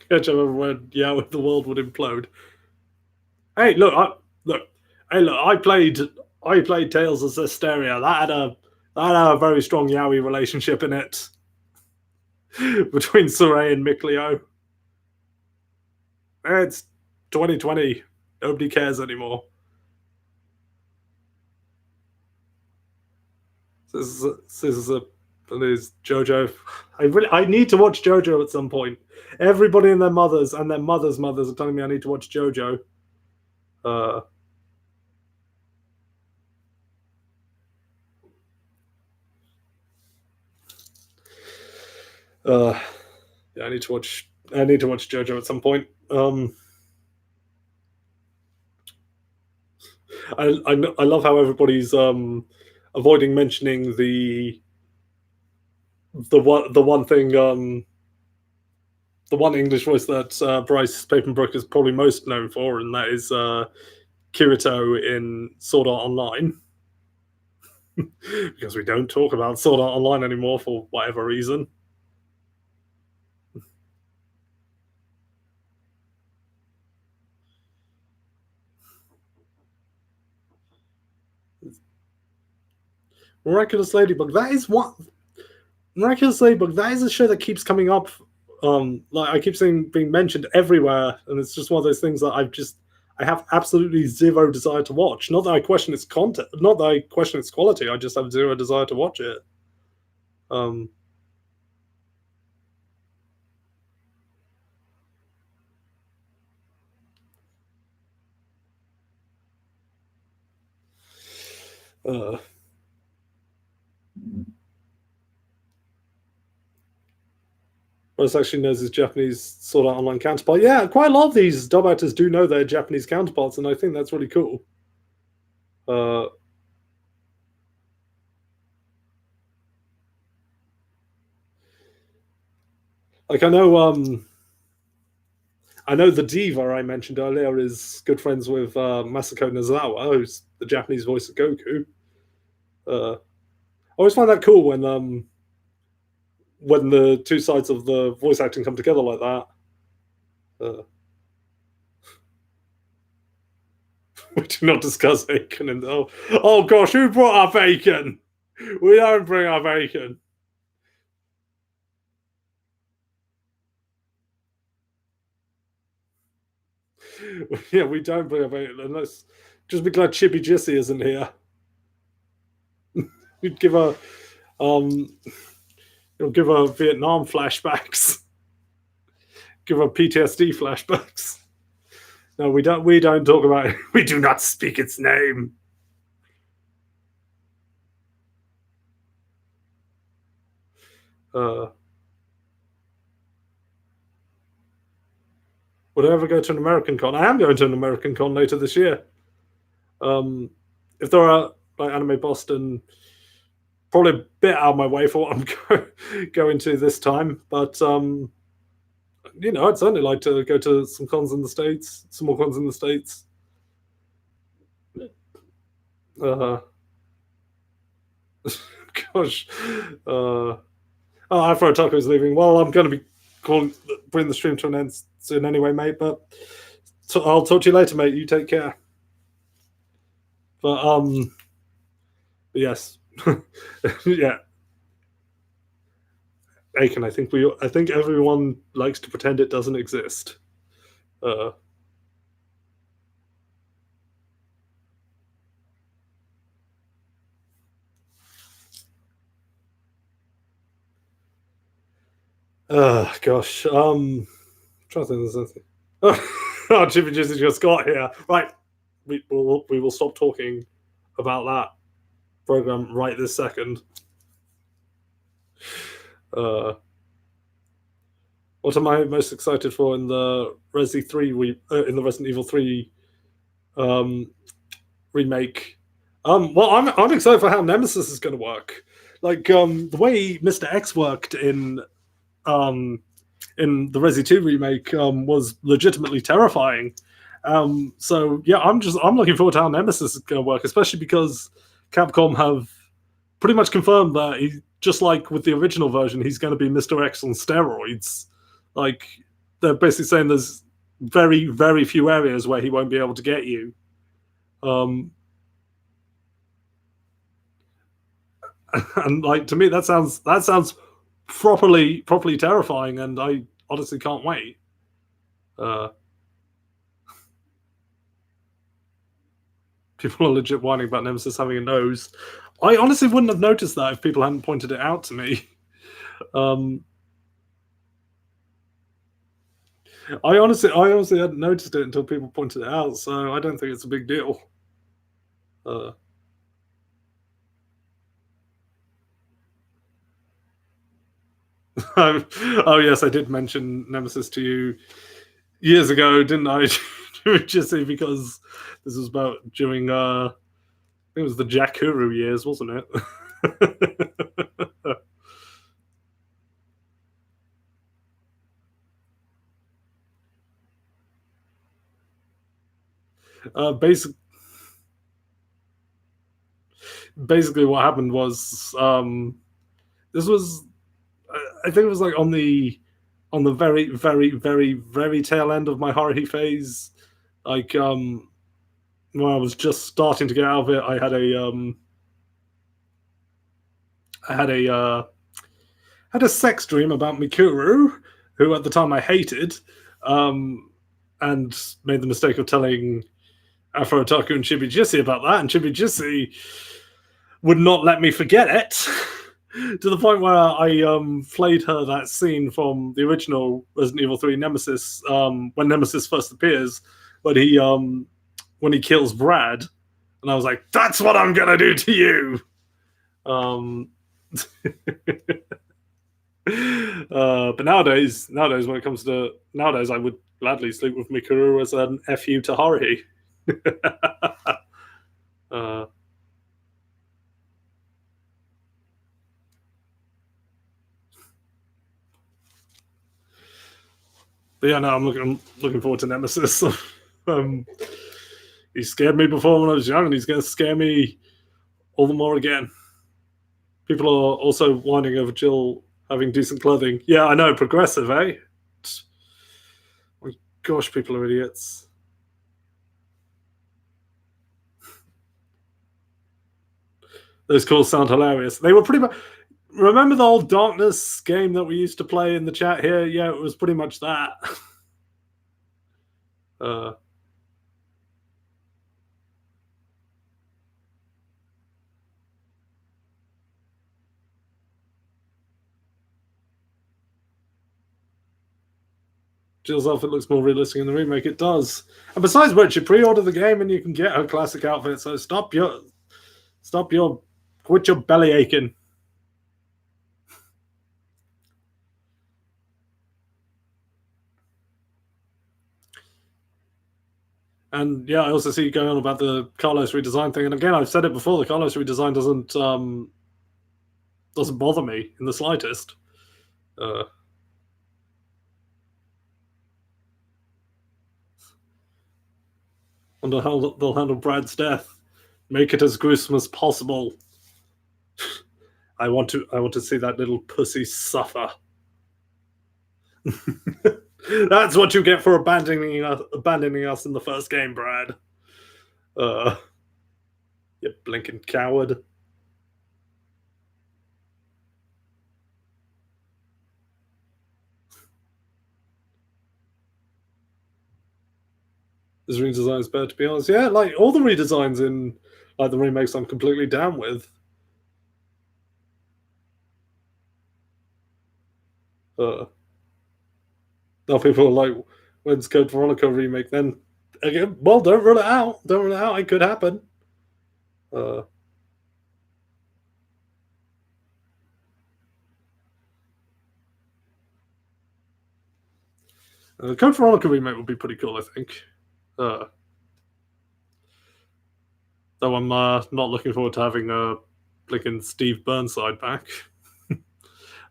KHF ever went, yeah, the world would implode. Hey, look. Hey, look. I played Tales of Zestiria. That had a very strong yaoi relationship in it between Saray and Mikleo. It's 2020. Nobody cares anymore. This is JoJo. I need to watch JoJo at some point. Everybody and their mothers and their mothers' mothers are telling me I need to watch JoJo. Uh, yeah, I need to watch. I need to watch JoJo at some point. I love how everybody's avoiding mentioning the one thing the one English voice that Bryce Papenbrook is probably most known for, and that is Kirito in Sword Art Online. Because we don't talk about Sword Art Online anymore for whatever reason. Miraculous Ladybug. That is what Miraculous Ladybug. That is a show that keeps coming up. Like I keep seeing being mentioned everywhere, and it's just one of those things that I have absolutely zero desire to watch. Not that I question its content, not that I question its quality. I just have zero desire to watch it. Um, uh, Bryce actually knows his Japanese Sword Art Online counterpart. Yeah, quite a lot of these dub actors do know their Japanese counterparts, and I think that's really cool. Uh, like I know the diva I mentioned earlier is good friends with Masako Nozawa, who's the Japanese voice of Goku. I always find that cool when the two sides of the voice acting come together like that. Uh, we do not discuss Aiken and oh gosh, who brought up Aiken? We don't bring up Aiken. Yeah, we don't bring up Aiken unless just be glad Chippy Jissy isn't here. You'd give her you'll give her Vietnam flashbacks. Give her PTSD flashbacks. No, we don't. We don't talk about it. We do not speak its name. Would I ever go to an American con? I am going to an American con later this year. If there are like Anime Boston, probably a bit out of my way for what I'm going to this time, but I'd certainly like to go to some cons in the States, some more cons in the States. Uh, gosh. Afro Taco's leaving. Well, I'm going to be bring the stream to an end soon anyway, mate, but I'll talk to you later, mate. You take care. But yes. Yeah. Aiken, I think everyone likes to pretend it doesn't exist. Gosh. Trying to think there's anything. Oh, Jimmy just got here. Right. We will stop talking about that program right this second. What am I most excited for in the in the Resident Evil 3 remake? Well, I'm excited for how Nemesis is going to work. Like the way Mr. X worked in the Resi 2 remake was legitimately terrifying. So yeah, I'm looking forward to how Nemesis is going to work, especially because Capcom have pretty much confirmed that he, just like with the original version, he's going to be Mr. X on steroids. Like they're basically saying there's very, very few areas where he won't be able to get you. And like to me, that sounds properly terrifying, and I honestly can't wait. People are legit whining about Nemesis having a nose. I honestly wouldn't have noticed that if people hadn't pointed it out to me. I honestly hadn't noticed it until people pointed it out, so I don't think it's a big deal. Oh yes, I did mention Nemesis to you years ago, didn't I? Just because this was about during I think it was the Jack Huru years, wasn't it? Basically what happened was this was I think it was like on the very, very, very, very tail end of my Haruhi phase. Like when I was just starting to get out of it, I had a sex dream about Mikuru, who at the time I hated, and made the mistake of telling Afro Otaku and Chibijisi about that, and Chibijisi would not let me forget it. To the point where I played her that scene from the original Resident Evil 3 Nemesis, when Nemesis first appears, when he kills Brad, and I was like, "That's what I'm gonna do to you." But nowadays, when it comes to I would gladly sleep with Mikuru as an FU to Haruhi. But yeah, no, I'm looking forward to Nemesis. He scared me before when I was young, and he's going to scare me all the more again. People are also whining over Jill having decent clothing. Yeah, I know, progressive, eh? My gosh, people are idiots. Those calls sound hilarious. They were pretty much. Remember the old Darkness game that we used to play in the chat here? Yeah, it was pretty much that. Jill's outfit looks more realistic in the remake. It does. And besides which, you pre-order the game and you can get her classic outfit. So quit your belly aching. And yeah, I also see you going on about the Carlos redesign thing. And again, I've said it before, the Carlos redesign doesn't Doesn't bother me in the slightest. Wonder how they'll handle Brad's death. Make it as gruesome as possible. I want to see that little pussy suffer. That's what you get for abandoning us in the first game, Brad. You blinking coward. This redesign is better, to be honest. Yeah, like all the redesigns in like the remakes, I'm completely down with. Now people are like, when's Code Veronica remake? Then again, well, don't rule it out. Don't rule it out. It could happen. Code Veronica remake would be pretty cool, I think. Though I'm not looking forward to having blinking Steve Burnside back.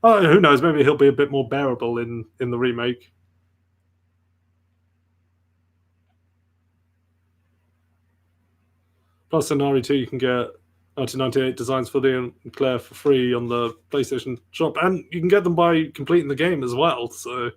Who knows? Maybe he'll be a bit more bearable in the remake. Plus, in RE2, you can get 1998 designs for Leon and Claire for free on the PlayStation Shop, and you can get them by completing the game as well. So,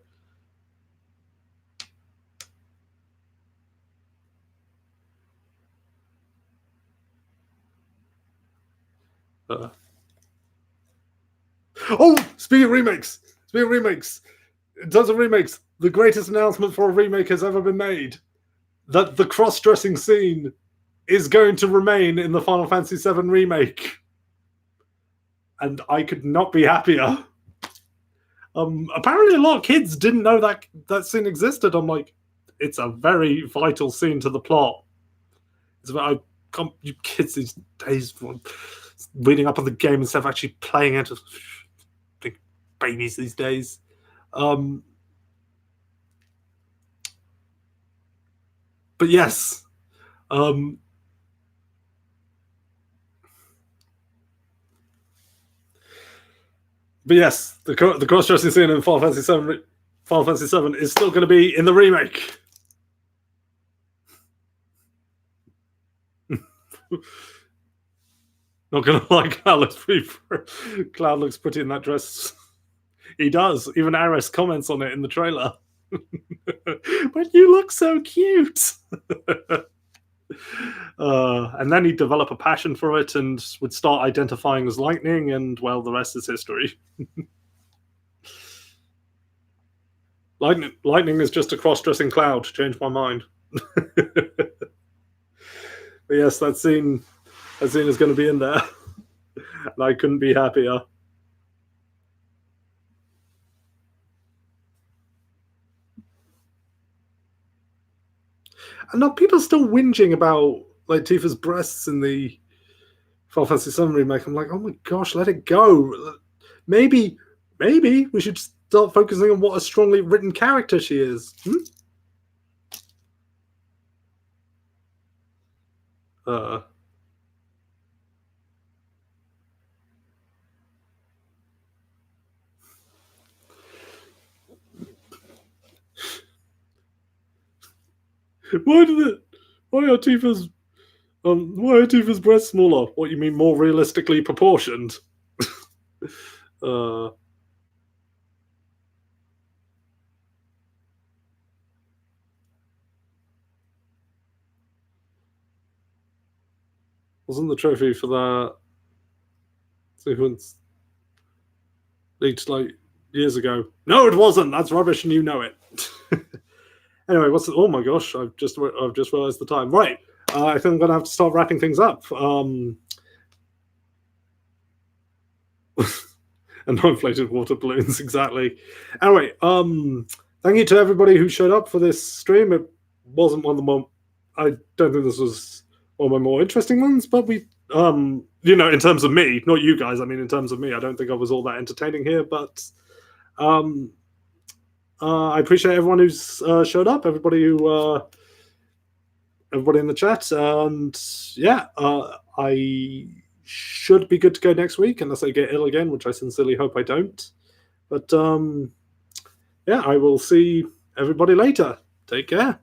speaking of remakes, in terms of remakes, the greatest announcement for a remake has ever been made: that the cross-dressing scene is going to remain in the Final Fantasy VII remake, and I could not be happier. Apparently, a lot of kids didn't know that scene existed. I'm like, it's a very vital scene to the plot. It's about you kids these days reading up on the game instead of actually playing it. Big babies these days. But yes. But yes, the cross-dressing scene in Final Fantasy VII is still going to be in the remake. Not gonna lie, Cloud looks pretty in that dress. He does. Even Aris comments on it in the trailer. But you look so cute. And then he'd develop a passion for it and would start identifying as Lightning, and well, the rest is history. Lightning is just a cross-dressing Cloud. Changed my mind. But yes, that scene is going to be in there, and I couldn't be happier. And now people are still whinging about like Tifa's breasts in the Final Fantasy VII remake. I'm like, oh my gosh, let it go. Maybe we should start focusing on what a strongly written character she is. Why are Tifa's breasts smaller? What, you mean more realistically proportioned? Wasn't the trophy for that sequence leaked like years ago? No, it wasn't. That's rubbish, and you know it. Anyway, oh my gosh! I've just realised the time. Right, I think I'm going to have to start wrapping things up. And no inflated water balloons, exactly. Anyway, thank you to everybody who showed up for this stream. It wasn't one of the more. I don't think this was one of my more interesting ones, but we, in terms of me, not you guys. I mean, in terms of me, I don't think I was all that entertaining here, but I appreciate everyone who's showed up, everybody in the chat, and yeah, I should be good to go next week, unless I get ill again, which I sincerely hope I don't. But yeah, I will see everybody later. Take care.